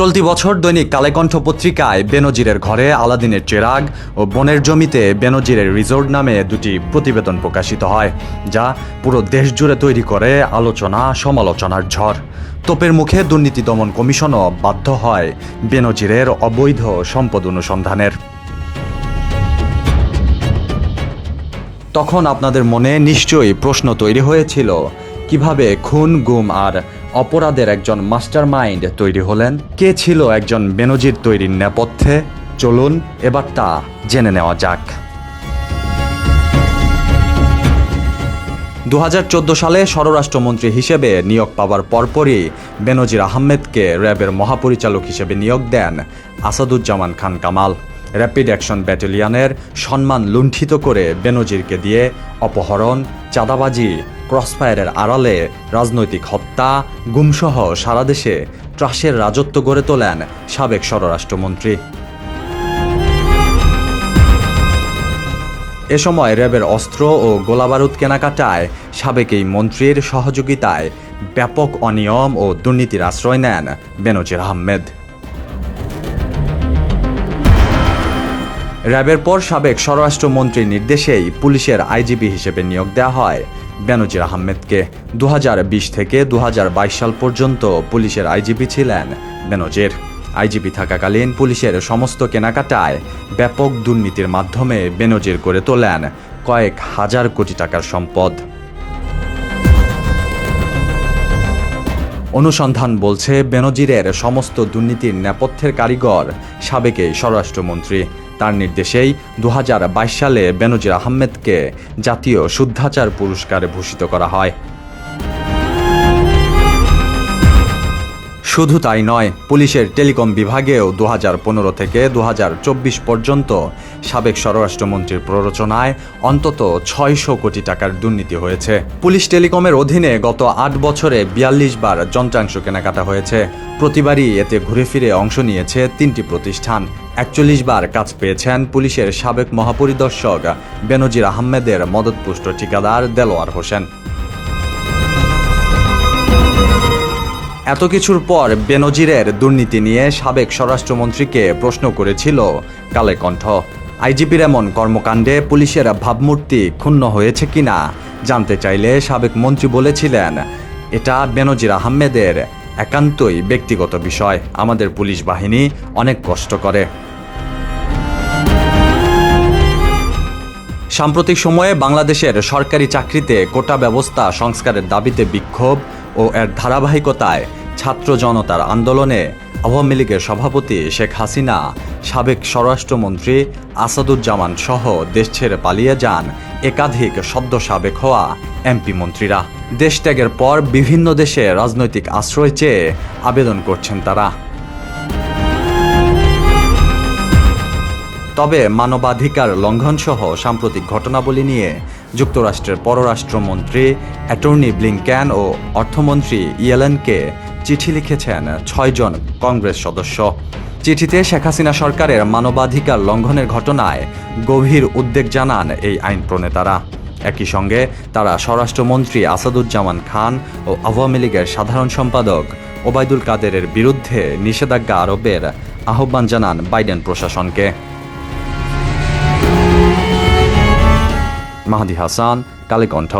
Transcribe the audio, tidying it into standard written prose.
চলতি বছর দৈনিক কালেকণ্ঠ পত্রিকায় বেনজিরের ঘরে আলাদিনের চেরাগ ও বনের জমিতে বেনজিরের রিসোর্ট নামে দুটি প্রতিবেদন প্রকাশিত হয়, যা পুরো দেশ জুড়ে তৈরি করে আলোচনা সমালোচনার ঝড়। তোপের মুখে দুর্নীতি দমন কমিশনও বাধ্য হয় বেনজিরের অবৈধ সম্পদ অনুসন্ধানের। তখন আপনাদের মনে নিশ্চয়ই প্রশ্ন তৈরি হয়েছিল, কিভাবে খুন, গুম আর অপরাধের একজন মাস্টার মাইন্ড তৈরি হলেন? কে ছিল একজন বেনজির তৈরির নেপথ্যে? চলুন এবার তা জেনে নেওয়া যাক। 2014 সালে স্বরাষ্ট্রমন্ত্রী হিসেবে নিয়োগ পাওয়ার পরপরই বেনজির আহমেদকে র্যাবের মহাপরিচালক হিসেবে নিয়োগ দেন আসাদুজ্জামান খান কামাল। র্যাপিড অ্যাকশন ব্যাটালিয়নের সম্মান লুণ্ঠিত করে বেনজিরকে দিয়ে অপহরণ, চাঁদাবাজি, ক্রসফায়ারের আড়ালে রাজনৈতিক হত্যা, গুমসহ সারা দেশে ত্রাসের রাজত্ব গড়ে তোলেন সাবেক স্বরাষ্ট্রমন্ত্রী। এ সময় র্যাবের অস্ত্র ও গোলাবারুদ কেনাকাটায় সাবেক এই মন্ত্রীর সহযোগিতায় ব্যাপক অনিয়ম ও দুর্নীতির আশ্রয় নেন বেনজির আহমেদ। র্যাবের পর সাবেক স্বরাষ্ট্রমন্ত্রীর নির্দেশেই পুলিশের আইজিপি হিসেবে নিয়োগ দেওয়া হয় বেনজির আহমেদকে। 2020 থেকে 2022 সাল পর্যন্ত পুলিশের আইজিপি ছিলেন বেনজির। আইজিপি থাকাকালীন পুলিশের সমস্ত কেনাকাটায় ব্যাপক দুর্নীতির মাধ্যমে বেনজির করে তোলেন কয়েক হাজার কোটি টাকার সম্পদ। অনুসন্ধান বলছে, বেনজিরের সমস্ত দুর্নীতির নেপথ্যের কারিগর সাবেক এই স্বরাষ্ট্রমন্ত্রী। তার নির্দেশেই 2022 সালে বেনজির আহমেদকে জাতীয় শুদ্ধাচার পুরস্কারে ভূষিত করা হয়। শুধু তাই নয়, পুলিশের টেলিকম বিভাগেও 2015 থেকে 2024 পর্যন্ত সাবেক স্বরাষ্ট্রমন্ত্রীর প্ররোচনায় অন্তত 600 কোটি টাকার দুর্নীতি হয়েছে। পুলিশ টেলিকমের অধীনে গত 8 বছরে 42 বার যন্ত্রাংশ কেনাকাটা হয়েছে। প্রতিবারই এতে ঘুরে ফিরে অংশ নিয়েছে 3টি প্রতিষ্ঠান। 41 বার কাজ পেয়েছেন পুলিশের সাবেক মহাপরিদর্শক বেনজির আহমেদের মদতপুষ্ট ঠিকাদার দেলোয়ার হোসেন। এত কিছুর পর বেনজিরের দুর্নীতি নিয়ে সাবেক স্বরাষ্ট্রমন্ত্রীকে প্রশ্ন করেছিল কালেকণ্ঠ। আইজিপির এমন কর্মকাণ্ডে পুলিশের ভাবমূর্তি ক্ষুণ্ণ হয়েছে কিনা জানতে চাইলে সাবেক মন্ত্রী বলেছিলেন, এটা বেনজির আহমেদের একান্তই ব্যক্তিগত বিষয়। আমাদের পুলিশ বাহিনী অনেক কষ্ট করে। সাম্প্রতিক সময়ে বাংলাদেশের সরকারি চাকরিতে কোটা ব্যবস্থা সংস্কারের দাবিতে বিক্ষোভ ও এর ধারাবাহিকতায় ছাত্র জনতার আন্দোলনে আওয়ামী লীগের সভাপতি শেখ হাসিনা, সাবেক স্বরাষ্ট্রমন্ত্রী আসাদুজ্জামান সহ দেশ ছেড়ে পালিয়ে যান একাধিক সদ্য সাবেক হওয়া এমপি মন্ত্রীরা। দেশ ত্যাগের পর বিভিন্ন দেশে রাজনৈতিক আশ্রয় চেয়ে আবেদন করছেন তারা। তবে মানবাধিকার লঙ্ঘনসহ সাম্প্রতিক ঘটনাবলী নিয়ে যুক্তরাষ্ট্রের পররাষ্ট্রমন্ত্রী অ্যাটর্নি ব্লিংকেন ও অর্থমন্ত্রী ইয়েলেনকে চিঠি লিখেছেন 6 জন কংগ্রেস সদস্য। চিঠিতে শেখ হাসিনা সরকারের মানবাধিকার লঙ্ঘনের ঘটনায় গভীর উদ্বেগ জানান এই আইন প্রণেতারা। একই সঙ্গে তারা স্বরাষ্ট্রমন্ত্রী আসাদুজ্জামান খান ও আওয়ামী লীগের সাধারণ সম্পাদক ওবায়দুল কাদেরের বিরুদ্ধে নিষেধাজ্ঞা আরোপের আহ্বান জানান বাইডেন প্রশাসনকে। মাহদি হাসান, কালেকণ্ঠ।